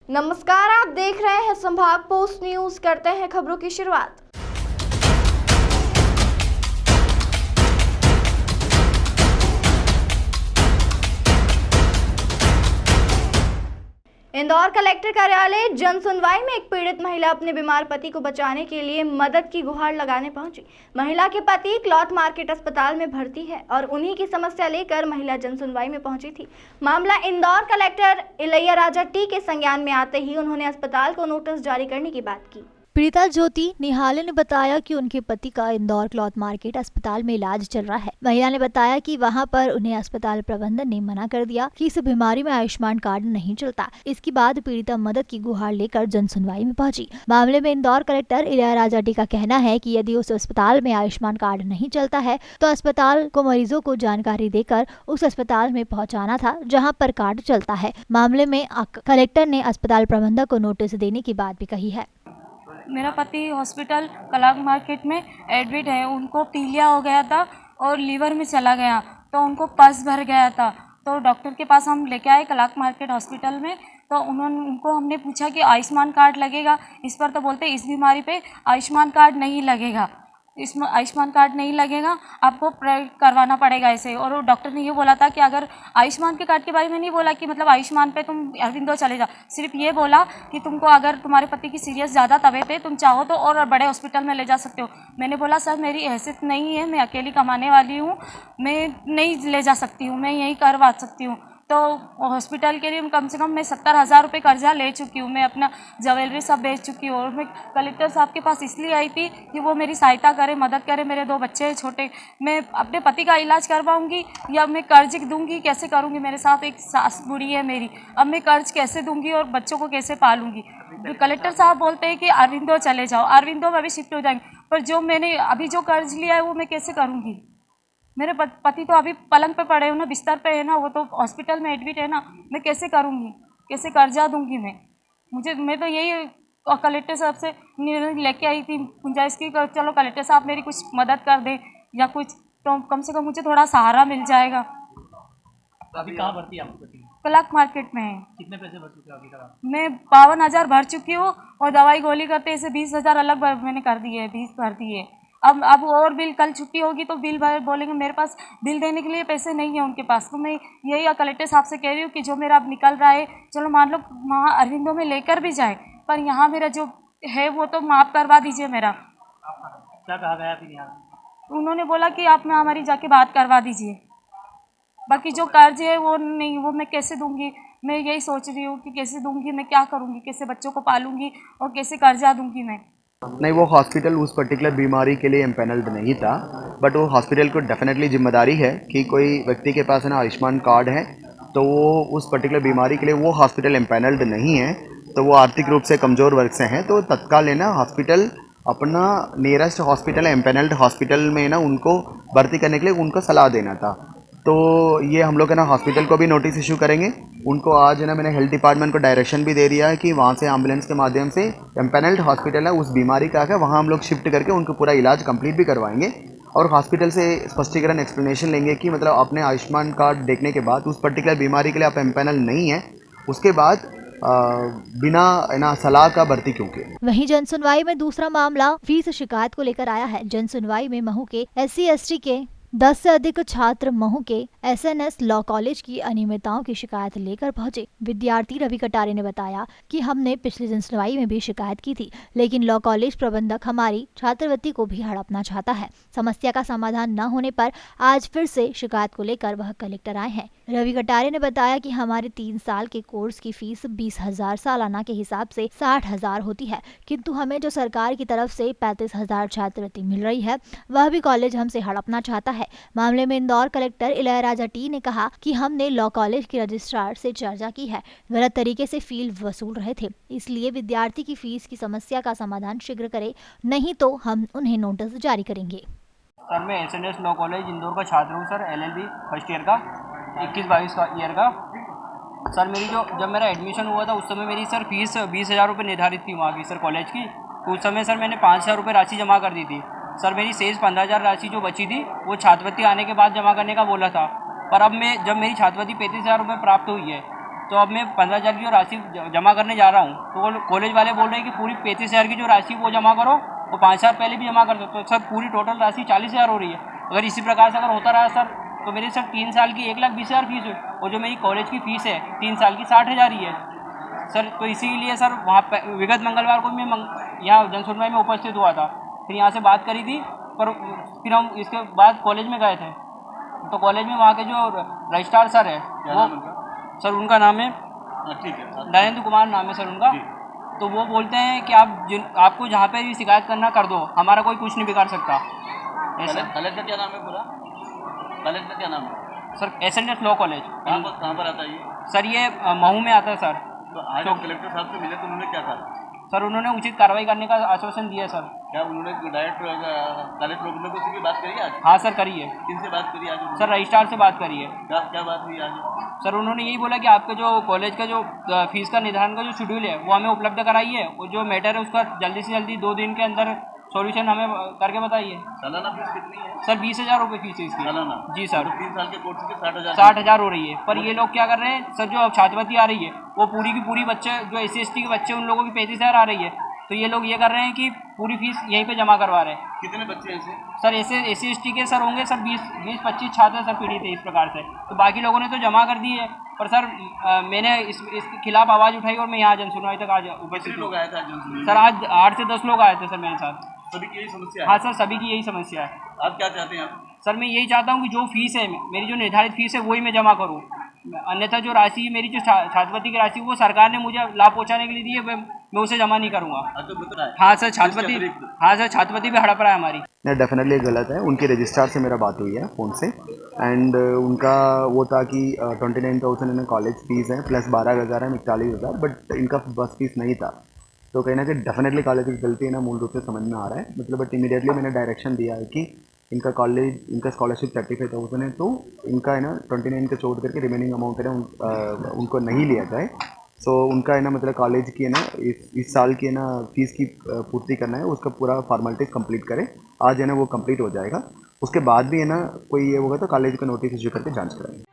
नमस्कार, आप देख रहे हैं संभाग पोस्ट न्यूज। करते हैं खबरों की शुरुआत। इंदौर कलेक्टर कार्यालय जन सुनवाई में एक पीड़ित महिला अपने बीमार पति को बचाने के लिए मदद की गुहार लगाने पहुंची। महिला के पति क्लॉथ मार्केट अस्पताल में भर्ती है और उन्हीं की समस्या लेकर महिला जन सुनवाई में पहुंची थी। मामला इंदौर कलेक्टर इलैयाराजा टी के संज्ञान में आते ही उन्होंने अस्पताल को नोटिस जारी करने की बात की। पीड़िता ज्योति निहाले ने बताया कि उनके पति का इंदौर क्लॉथ मार्केट अस्पताल में इलाज चल रहा है। महिला ने बताया कि वहां पर उन्हें अस्पताल प्रबंधन ने मना कर दिया कि इस बीमारी में आयुष्मान कार्ड नहीं चलता। इसके बाद पीड़िता मदद की गुहार लेकर जन सुनवाई में पहुंची। मामले में इंदौर कलेक्टर इलैयाराजा टी का कहना है कि यदि उस अस्पताल में आयुष्मान कार्ड नहीं चलता है तो अस्पताल को मरीजों को जानकारी देकर उस अस्पताल में पहुँचाना था जहाँ पर कार्ड चलता है। मामले में कलेक्टर ने अस्पताल प्रबंधक को नोटिस देने की बात भी कही है। मेरा पति हॉस्पिटल कलाक मार्केट में एडमिट है। उनको पीलिया हो गया था और लीवर में चला गया, तो उनको पस भर गया था। तो डॉक्टर के पास हम लेके आए कलाक मार्केट हॉस्पिटल में। तो उनको हमने पूछा कि आयुष्मान कार्ड लगेगा इस पर, तो बोलते इस बीमारी पे आयुष्मान कार्ड नहीं लगेगा, इसमें आयुष्मान कार्ड नहीं लगेगा, आपको प्राइवेट करवाना पड़ेगा ऐसे। और डॉक्टर ने ये बोला था कि अगर आयुष्मान के कार्ड के बारे में नहीं बोला कि मतलब आयुष्मान पे तुम अरविंदो चले जाओ, सिर्फ ये बोला कि तुमको अगर तुम्हारे पति की सीरियस ज़्यादा तबीयत है, तुम चाहो तो और बड़े हॉस्पिटल में ले जा सकते हो। मैंने बोला सर मेरी हैसियत नहीं है, मैं अकेली कमाने वाली हूँ, मैं नहीं ले जा सकती हूँ, मैं यही करवा सकती हूँ। तो हॉस्पिटल के लिए कम से कम मैं 70,000 रुपये कर्जा ले चुकी हूँ, मैं अपना ज्वेलरी सब बेच चुकी हूँ। और मैं कलेक्टर साहब के पास इसलिए आई थी कि वो मेरी सहायता करे, मदद करे। मेरे 2 बच्चे हैं छोटे, मैं अपने पति का इलाज करवाऊँगी या मैं कर्ज दूँगी, कैसे करूँगी? मेरे साथ एक सास बुढ़ी है मेरी, अब मैं कर्ज कैसे दूँगी और बच्चों को कैसे पालूँगी? तो कलेक्टर साहब बोलते हैं कि अरविंदो चले जाओ, अरविंदो में अभी शिफ्ट हो जाएंगे, पर जो मैंने अभी जो कर्ज लिया है वो मैं कैसे करूँगी? मेरे पति तो अभी पलंग पे पड़े हो ना, बिस्तर पे है ना, वो तो हॉस्पिटल में एडमिट है ना, मैं कैसे करूँगी, कैसे कर्जा दूँगी? मैं तो यही कलेक्टर साहब से लेके आई थी गुंजाइश की, चलो कलेक्टर साहब मेरी कुछ मदद कर दें या कुछ, तो कम से कम मुझे थोड़ा सहारा मिल जाएगा। तो अभी कहाँ भर्ती है आपकी पति? कलाक मार्केट में है। कितने पैसे भर चुके हो अभी तक? मैं 52,000 भर चुकी हूँ और दवाई गोली करते इसे 20,000 अलग मैंने कर दिए, 20 भर दिए। अब और बिल, कल छुट्टी होगी तो बिल बोलेंगे, मेरे पास बिल देने के लिए पैसे नहीं है उनके पास। तो मैं यही कलेक्टर साहब से कह रही हूँ कि जो मेरा अब निकल रहा है, चलो मान लो वहाँ अरविंदो में लेकर भी जाए, पर यहाँ मेरा जो है वो तो माफ़ करवा दीजिए मेरा। क्या कहा गया फिर यहाँ? उन्होंने बोला कि आप ना हमारी जाके बात करवा दीजिए, बाकी जो कर्ज है वो नहीं, वो मैं कैसे दूँगी? मैं यही सोच रही हूँ कि कैसे दूँगी, मैं क्या करूँगी, कैसे बच्चों को पालूँगी और कैसे कर्जा दूँगी मैं? नहीं, वो हॉस्पिटल उस पर्टिकुलर बीमारी के लिए एम्पेनल्ड नहीं था, बट वो हॉस्पिटल को डेफिनेटली जिम्मेदारी है कि कोई व्यक्ति के पास है ना आयुष्मान कार्ड है तो वो उस पर्टिकुलर बीमारी के लिए वो हॉस्पिटल एम्पेनल्ड नहीं है, तो वो आर्थिक रूप से कमज़ोर वर्ग से हैं, तो तत्काल है ना हॉस्पिटल अपना नियरेस्ट हॉस्पिटल एम्पेनल्ड हॉस्पिटल में ना उनको भर्ती करने के लिए उनको सलाह देना था। तो ये हम लोग है ना हॉस्पिटल को भी नोटिस इशू करेंगे। उनको आज है ना मैंने हेल्थ डिपार्टमेंट को डायरेक्शन भी दे दिया है कि वहाँ से एम्बुलेंस के माध्यम से एम्पेनल्ड हॉस्पिटल है उस बीमारी का है वहाँ हम लोग शिफ्ट करके उनको पूरा इलाज कंप्लीट भी करवाएंगे और हॉस्पिटल से स्पष्टीकरण एक्सप्लेनेशन लेंगे कि मतलब अपने आयुष्मान कार्ड देखने के बाद उस पर्टिकुलर बीमारी के लिए आप एम्पेनल नहीं है, उसके बाद बिना ना सलाह का भर्ती क्यों किया। वहीं जन सुनवाई में दूसरा मामला फीस शिकायत को लेकर आया है। जन सुनवाई में महू के SC/ST के 10 से अधिक छात्र महू के SNS लॉ कॉलेज की अनियमितताओं की शिकायत लेकर पहुंचे। विद्यार्थी रवि कटारे ने बताया कि हमने पिछली जन सुनवाई में भी शिकायत की थी, लेकिन लॉ कॉलेज प्रबंधक हमारी छात्रवृत्ति को भी हड़पना चाहता है। समस्या का समाधान न होने पर आज फिर से शिकायत को लेकर वह कलेक्टर आए हैं। रवि कटारे ने बताया कि हमारे 3 साल के कोर्स की फीस 20,000 सालाना के हिसाब से 60,000 होती है, किंतु हमें जो सरकार की तरफ से 35,000 छात्रवृत्ति मिल रही है वह भी कॉलेज हमसे हड़पना चाहता है। मामले में इंदौर कलेक्टर इलैयाराजा टी ने कहा कि हमने लॉ कॉलेज के रजिस्ट्रार से चर्चा की है, गलत तरीके से फीस वसूल रहे थे, इसलिए विद्यार्थी की फीस की समस्या का समाधान शीघ्र करे, नहीं तो हम उन्हें नोटिस जारी करेंगे। सर मैं SNS लॉ कॉलेज इंदौर का छात्र हूँ सर, LLB फर्स्ट ईयर का, 21-22 का ईयर का। सर मेरी जब मेरा एडमिशन हुआ था उस समय मेरी सर फीस 20,000 रुपये निर्धारित थी वहाँ की सर कॉलेज की। तो उस समय सर मैंने 5,000 रुपये राशि जमा कर दी थी। सर मेरी शेष 15,000 राशि जो बची थी वो छात्रवृत्ति आने के बाद जमा करने का बोला था, पर अब जब मेरी छात्रवृत्ति 35,000 रुपये प्राप्त हुई है तो अब मैं 15,000 की जो राशि जमा करने जा रहा हूँ, तो वो कॉलेज वाले बोल रहे हैं कि पूरी 35,000 की जो राशि वो जमा करो, वो 5 साल पहले भी जमा कर दो। तो सर पूरी टोटल राशि 40,000 हो रही है। अगर इसी प्रकार से अगर होता रहा सर, तो मेरी सर 3 साल की 1,20,000 फीस है, और जो मेरी कॉलेज की फ़ीस है 3 साल की 60,000 ही है सर। तो इसीलिए सर वहाँ पर विगत मंगलवार को मैं यहाँ जनसुनवाई में उपस्थित हुआ था, फिर यहाँ से बात करी थी, पर फिर हम इसके बाद कॉलेज में गए थे। तो कॉलेज में वहाँ के जो रजिस्ट्रार सर है, वो सर उनका नाम है ठीक है, नरेंद्र कुमार नाम है सर उनका। तो वो बोलते हैं कि आपको जहाँ पे भी शिकायत करना कर दो, हमारा कोई कुछ नहीं बिगाड़ सकता। ऐसा कॉलेज का क्या नाम है पूरा? कॉलेज का क्या नाम है सर? SNS law college. कहाँ पर आता है ये? सर ये महू में आता है सर। तो आज तो कलेक्टर साहब से मिले तो उन्होंने क्या कहा? सर उन्होंने उचित कार्रवाई करने का आश्वासन दिया सर। क्या उन्होंने डायरेक्ट कॉलेज रोकने को की बात करी आज? हाँ सर करी है। किनसे बात करी आज? सर रजिस्ट्रार से बात करी है। क्या बात हुई आज? सर उन्होंने यही बोला कि आपके जो कॉलेज का जो फीस का निर्धारण का जो शेड्यूल है वो हमें उपलब्ध कराइए, और जो मैटर है उसका जल्दी से जल्दी 2 दिन के अंदर सॉल्यूशन हमें करके बताइए। सालाना फीस कितनी है? सर 20,000 रुपये फीस है इसकी। सालाना? जी सर। 3 साल के कोर्स की 60,000? 60,000 हो रही है। पर ये लोग क्या कर रहे हैं सर, जो अब छात्रवृत्ति आ रही है वो पूरी की पूरी बच्चे जो SC/ST के बच्चे उन लोगों की 35,000 आ रही है, तो ये लोग ये कर रहे हैं कि पूरी फीस यहीं पे जमा करवा रहे हैं। कितने बच्चे हैं ऐसे? सर ऐसे SC/ST के सर होंगे सर 20-25 छात्र सर पीड़ित है इस प्रकार से। तो बाकी लोगों ने तो जमा कर दी है, पर सर मैंने इसके खिलाफ आवाज़ उठाई और मैं यहाँ जनसुनवाई तक आज उपस्थित लोग आए थे आज जनसुनवाई? सर आज 8 से 10 लोग आए थे सर मेरे साथ। सभी की यही समस्या है? हाँ सर सभी की यही समस्या है। आप क्या चाहते हैं? आप सर मैं यही चाहता हूँ कि जो फीस है मेरी, जो निर्धारित फीस है वही मैं जमा करूँ, अन्यथा जो राशि मेरी जो छात्रवृत्ति की राशि वो सरकार ने मुझे लाभ पहुँचाने के लिए दी है, मैं उसे जमा नहीं करूँगा। तो बता है। हाँ सर छात्रवृत्ति भी हड़प रहा है हमारी। नहीं, डेफिनेटली गलत है। उनके रजिस्ट्रार से मेरा बात हुई है फ़ोन से, एंड उनका वो था कि 29,000 इन्हें कॉलेज फीस है, प्लस 12,000 है, 41,000, बट इनका बस फीस नहीं था। तो कहीं ना कहीं डेफिनेटली कॉलेज की गलती है ना, मूल रूप से समझ में आ रहा है मतलब। बट इमीडिएटली मैंने डायरेक्शन दिया है कि इनका इनका स्कॉलरशिप 35,000 है, तो इनका है ना 29 के छोड़ करके रिमेनिंग अमाउंट है ना उनको नहीं लिया जाए। सो उनका है ना मतलब कॉलेज की है ना इस साल की है ना फीस की पूर्ति करना है, उसका पूरा फॉर्मेलिटीज कंप्लीट करें। आज है ना वो कंप्लीट हो जाएगा, उसके बाद भी है ना कोई ये होगा तो कॉलेज का नोटिस इशू करके जांच कराएंगे।